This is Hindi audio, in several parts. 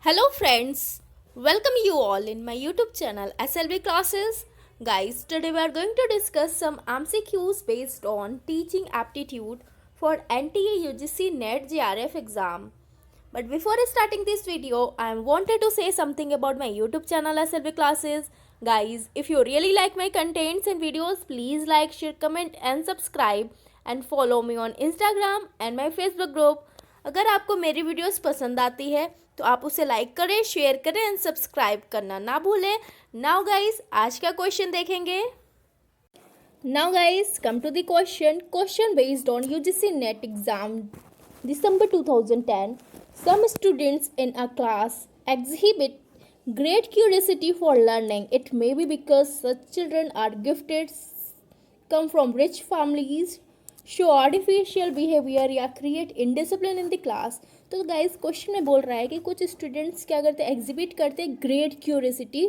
Hello friends, welcome you all in my YouTube channel SLV classes. Guys, today we are going to discuss some MCQs based on teaching aptitude for NTA UGC NET JRF exam. But before starting this video, I wanted to say something about my YouTube channel SLV classes. Guys, if you really like my contents and videos, please like, share, comment and subscribe and follow me on Instagram and my Facebook group. अगर आपको मेरी वीडियोस पसंद आती है तो आप उसे लाइक करें, शेयर करें एंड सब्सक्राइब करना ना भूलें. नाउ गाइस, आज का क्वेश्चन देखेंगे. Now guys, come to the question based on UGC NET exam December 2010. Some students in a class exhibit great curiosity for learning. It may be because such children are gifted, come from rich families, show artificial behaviour या create indiscipline in the class. तो गाइस, क्वेश्चन में बोल रहा है कि कुछ स्टूडेंट्स क्या करते हैं, एग्जिबिट करते हैं ग्रेट क्यूरियोसिटी.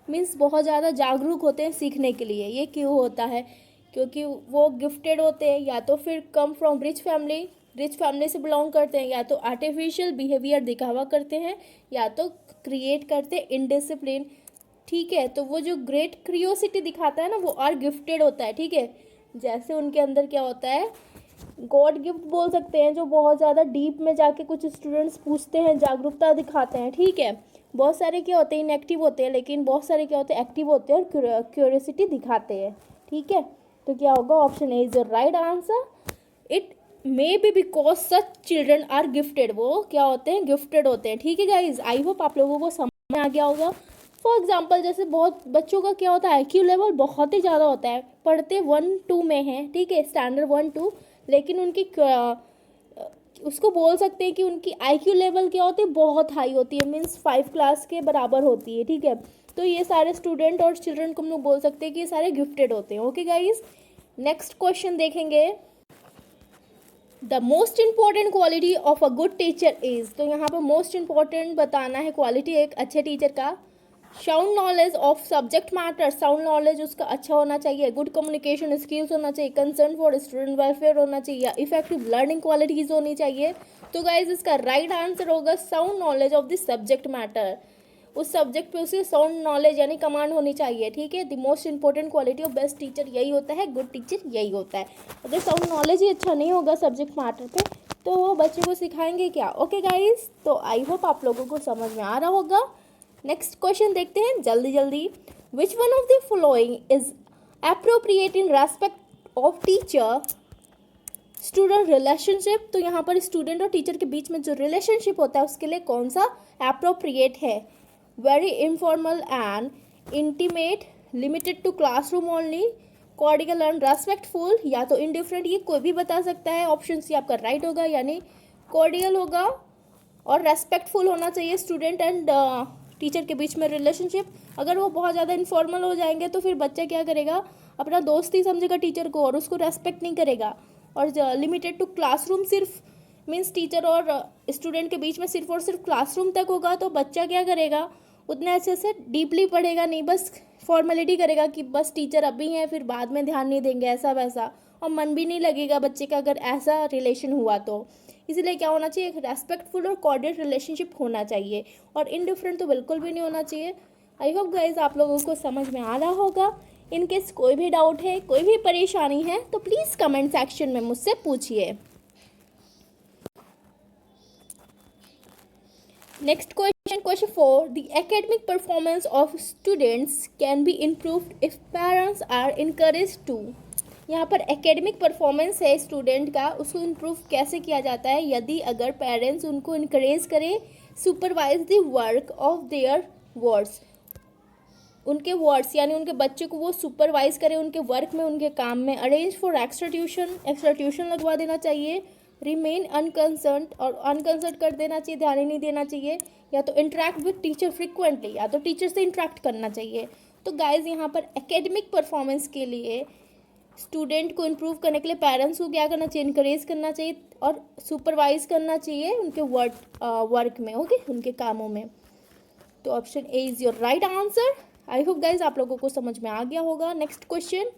मीन्स बहुत ज़्यादा जागरूक होते हैं सीखने के लिए. ये क्यों होता है? क्योंकि वो गिफ्टेड होते हैं, या तो फिर कम फ्रॉम रिच फैमिली से बिलोंग करते हैं, या तो आर्टिफिशियल बिहेवियर दिखावा करते हैं, या तो क्रिएट करते हैं इनडिसिप्लिन. ठीक है, तो वो जो ग्रेट क्यूरियोसिटी दिखाता है ना, वो आर गिफ्टेड होता है. ठीक है, जैसे उनके अंदर क्या होता है, गॉड गिफ्ट बोल सकते हैं, जो बहुत ज़्यादा डीप में जाके कुछ स्टूडेंट्स पूछते हैं, जागरूकता दिखाते हैं. ठीक है, बहुत सारे क्या होते हैं, इनएक्टिव होते हैं, लेकिन बहुत सारे क्या होते हैं, एक्टिव होते हैं और क्यूरियोसिटी दिखाते हैं. ठीक है, तो क्या होगा, option A is the right answer. It may be because such children are gifted. वो क्या होते हैं, गिफ्टेड होते हैं. ठीक है गाइज, आई होप आप लोगों को समझ में आ गया होगा. फॉर एग्जाम्पल, जैसे बहुत बच्चों का क्या होता है, IQ लेवल बहुत ही ज़्यादा होता है, पढ़ते 1-2 में हैं. ठीक है, स्टैंडर्ड 1-2, लेकिन उनकी उसको बोल सकते हैं कि उनकी IQ लेवल क्या होती है, बहुत हाई होती है. मीन्स 5 क्लास के बराबर होती है. ठीक है, तो ये सारे स्टूडेंट और चिल्ड्रन को हम लोग बोल सकते हैं कि ये सारे गिफ्टेड होते हैं. ओके गाइज, नेक्स्ट क्वेश्चन देखेंगे. The most important quality of a good teacher is. तो यहाँ पर मोस्ट इम्पॉर्टेंट बताना है क्वालिटी एक अच्छे टीचर का. Sound knowledge of subject matter. Sound knowledge उसका अच्छा होना चाहिए. गुड कम्युनिकेशन स्किल्स होना चाहिए. कंसर्न फॉर स्टूडेंट वेलफेयर होना चाहिए. या इफेक्टिव लर्निंग क्वालिटीज होनी चाहिए. तो गाइज, इसका राइट आंसर होगा sound knowledge of the subject matter. उस सब्जेक्ट पे उसे साउंड नॉलेज यानी कमांड होनी चाहिए. ठीक है, the most important quality of best teacher यही होता है, गुड टीचर यही होता है. अगर साउंड नॉलेज ही अच्छा नहीं होगा सब्जेक्ट मैटर पे, तो वो बच्चे को सिखाएंगे क्या. ओके गाइज, तो आई होप आप लोगों को समझ में आ रहा होगा. नेक्स्ट क्वेश्चन देखते हैं जल्दी. Which one of the following is appropriate in respect of teacher student relationship. तो यहाँ पर स्टूडेंट और टीचर के बीच में जो रिलेशनशिप होता है उसके लिए कौन सा एप्रोप्रिएट है. Very informal and intimate, limited to classroom only, cordial and respectful, या तो इनडिफरेंट. ये कोई भी बता सकता है. ऑप्शन सी आपका राइट होगा, यानी कॉर्डियल होगा और रेस्पेक्टफुल होना चाहिए स्टूडेंट एंड टीचर के बीच में रिलेशनशिप. अगर वो बहुत ज़्यादा इनफॉर्मल हो जाएंगे तो फिर बच्चा क्या करेगा, अपना दोस्त ही समझेगा टीचर को और उसको रेस्पेक्ट नहीं करेगा. और लिमिटेड टू क्लासरूम, सिर्फ मीन्स टीचर और स्टूडेंट के बीच में सिर्फ और सिर्फ क्लासरूम तक होगा, तो बच्चा क्या करेगा, उतने अच्छे से डीपली पढ़ेगा नहीं, बस फॉर्मेलिटी करेगा कि बस टीचर अभी हैं, फिर बाद में ध्यान नहीं देंगे, ऐसा वैसा, और मन भी नहीं लगेगा बच्चे का अगर ऐसा रिलेशन हुआ तो. इसीलिए क्या होना चाहिए, एक रेस्पेक्टफुल और कॉर्डियल रिलेशनशिप होना चाहिए, और इनडिफरेंट तो बिल्कुल भी नहीं होना चाहिए. आई होप गाइज आप लोगों को समझ में आ रहा होगा. इनकेस कोई भी डाउट है, कोई भी परेशानी है, तो प्लीज़ कमेंट सेक्शन में मुझसे पूछिए. Next question 4. The academic performance of students can be improved if parents are encourage to. यहाँ पर एकेडमिक परफॉर्मेंस है स्टूडेंट का, उसको इम्प्रूव कैसे किया जाता है, यदि अगर पेरेंट्स उनको इनकरेज करें, supervise the work of their words. उनके वर्ड्स यानी उनके बच्चे को वो सुपरवाइज करें उनके वर्क में, उनके काम में. अरेंज फॉर एक्स्ट्रा ट्यूशन लगवा देना चाहिए. रिमेन अनकंसर्न, और अनकंसर्न कर देना चाहिए, ध्यान ही नहीं देना चाहिए. या तो इंटरेक्ट विद टीचर फ्रिक्वेंटली, या तो टीचर से इंटरेक्ट करना चाहिए. तो गाइज, यहाँ पर एकेडमिक परफॉर्मेंस के लिए स्टूडेंट को इम्प्रूव करने के लिए पेरेंट्स को क्या करना चाहिए, इनकरेज करना चाहिए और सुपरवाइज करना चाहिए उनके वर्क में. ओके, उनके कामों में. तो option A is your right answer. I hope guys आप लोगों को समझ में आ गया होगा. Next question.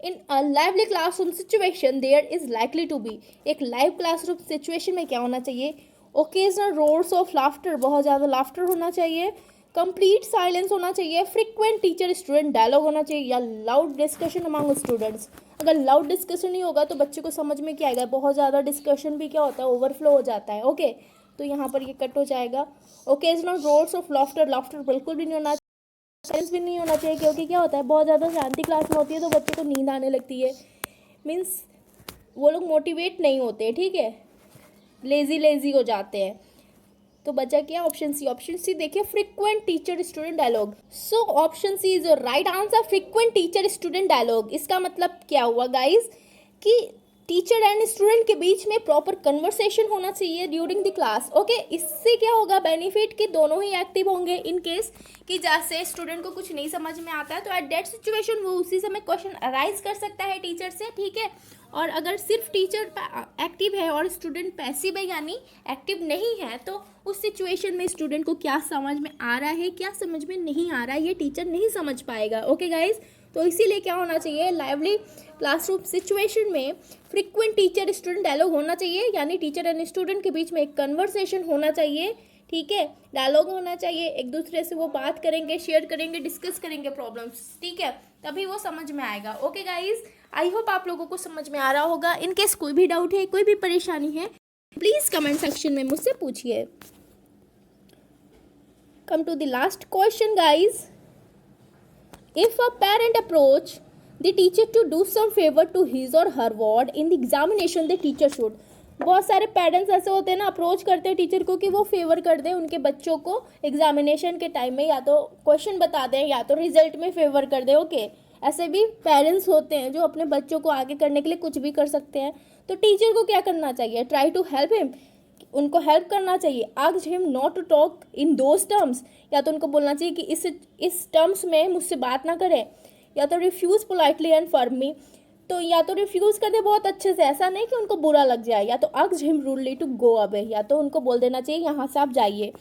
In a lively classroom situation there is likely to be. एक लाइव क्लासरूम सिचुएशन में क्या होना चाहिए, ओकेजनल रोर्स ऑफ लाफ्टर, बहुत ज़्यादा लाफ्टर होना चाहिए, कंप्लीट साइलेंस होना चाहिए, फ्रिक्वेंट टीचर स्टूडेंट डायलॉग होना चाहिए, या लाउड डिस्कशन अमंग स्टूडेंट्स। अगर लाउड डिस्कशन नहीं होगा तो बच्चे को समझ में क्या आएगा, बहुत ज़्यादा डिस्कशन भी क्या होता है, ओवरफ्लो हो जाता है। ओके, तो यहाँ पर ये कट हो जाएगा। Occasional roars of laughter, laughter बिल्कुल भी नहीं होना, साइलेंस भी नहीं होना चाहिए, क्योंकि क्या होता है बहुत ज़्यादा शांति क्लास में होती है तो बच्चे को नींद आने लगती है, मीन्स वो लोग मोटिवेट नहीं होते, ठीक है, लेजी हो जाते हैं। तो बचा क्या, ऑप्शन सी। ऑप्शन सी देखिए, frequent teacher student dialogue. So option C is your right answer, frequent teacher student dialogue. इसका मतलब क्या हुआ गाइज कि टीचर एंड स्टूडेंट के बीच में प्रॉपर कन्वर्सेशन होना चाहिए ड्यूरिंग द क्लास। ओके, इससे क्या होगा बेनिफिट कि दोनों ही एक्टिव होंगे। इन केस कि जैसे स्टूडेंट को कुछ नहीं समझ में आता है तो एट दैट सिचुएशन वो उसी समय क्वेश्चन अराइज कर सकता है टीचर से, ठीक है। और अगर सिर्फ टीचर एक्टिव है और स्टूडेंट पैसिव है यानी एक्टिव नहीं है, तो उस सिचुएशन में स्टूडेंट को क्या समझ में आ रहा है क्या समझ में नहीं आ रहा है ये टीचर नहीं समझ पाएगा। ओके गाइज, तो इसीलिए क्या होना चाहिए, लाइवली क्लासरूम सिचुएशन में फ्रीक्वेंट टीचर स्टूडेंट डायलॉग होना चाहिए, यानी टीचर एंड स्टूडेंट के बीच में एक कन्वर्सेशन होना चाहिए, ठीक है, डायलॉग होना चाहिए, एक दूसरे से वो बात करेंगे, शेयर करेंगे, डिस्कस करेंगे प्रॉब्लम्स, ठीक है, तभी वो समझ में आएगा। ओके गाइज, आई होप आप लोगों को समझ में आ रहा होगा। इन केस कोई भी डाउट है, कोई भी परेशानी है, प्लीज़ कमेंट सेक्शन में मुझसे पूछिए। Come to the last question guys, if a parent approach the teacher to do some favor to his or her ward in the examination, the teacher should। बहुत सारे पेरेंट्स ऐसे होते हैं ना, अप्रोच करते हैं टीचर को कि वो फेवर कर दें उनके बच्चों को एग्जामिनेशन के टाइम में, या तो क्वेश्चन बता दें या तो रिजल्ट में फेवर कर दें। ओके, ऐसे भी पेरेंट्स होते हैं जो अपने बच्चों को आगे करने के लिए कुछ भी कर सकते हैं। तो टीचर को क्या करना चाहिए, ट्राई टू हेल्प हिम, उनको हेल्प करना चाहिए। Ask him not to talk in those terms, या तो उनको बोलना चाहिए कि इस टर्म्स में मुझसे बात ना करें, या तो रिफ्यूज़ पोलाइटली एंड फर्मली, तो या तो रिफ्यूज़ कर दे बहुत अच्छे से, ऐसा नहीं कि उनको बुरा लग जाए, या तो ask him rudely to go away, या तो उनको बोल देना चाहिए यहाँ से आप जाइए।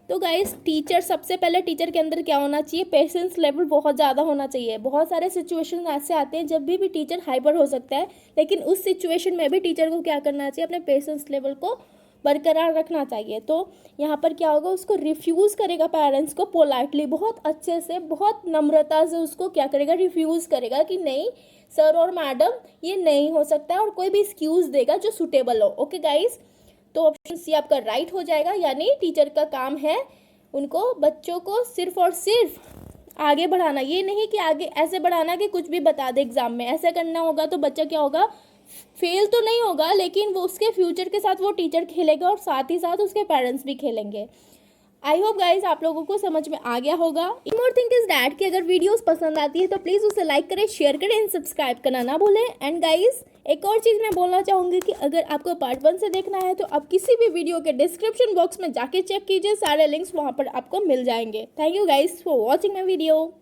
तो गाइस, टीचर सबसे पहले टीचर के अंदर क्या होना चाहिए, पेशेंस लेवल बहुत ज़्यादा होना चाहिए। बहुत सारे सिचुएशन ऐसे आते हैं जब भी टीचर हाइपर हो सकता है, लेकिन उस सिचुएशन में भी टीचर को क्या करना चाहिए, अपने पेशेंस लेवल को बरकरार रखना चाहिए। तो यहाँ पर क्या होगा, उसको रिफ्यूज़ करेगा पेरेंट्स को पोलाइटली, बहुत अच्छे से, बहुत नम्रता से उसको क्या करेगा, रिफ्यूज़ करेगा कि नहीं सर और मैडम ये नहीं हो सकता है, और कोई भी एक्सक्यूज़ देगा जो सुटेबल हो। ओके गाइज, तो ऑप्शन सी आपका राइट हो जाएगा, यानी टीचर का काम है उनको बच्चों को सिर्फ और सिर्फ आगे बढ़ाना, ये नहीं कि आगे ऐसे बढ़ाना कि कुछ भी बता दे एग्जाम में। ऐसे करना होगा तो बच्चा क्या होगा, फेल तो नहीं होगा, लेकिन वो उसके फ्यूचर के साथ वो टीचर खेलेगा और साथ ही साथ उसके पेरेंट्स भी खेलेंगे। आई होप गाइज आप लोगों को समझ में आ गया होगा। इन मोर थिंग इज दैट कि अगर वीडियोस पसंद आती है तो प्लीज़ उसे लाइक करें, शेयर करें एंड सब्सक्राइब करना ना भूलें। एंड गाइज, एक और चीज़ मैं बोलना चाहूँगी कि अगर आपको पार्ट 1 से देखना है तो आप किसी भी वीडियो के डिस्क्रिप्शन बॉक्स में जाके चेक कीजिए, सारे लिंक्स वहाँ पर आपको मिल जाएंगे। Thank you guys for watching my video.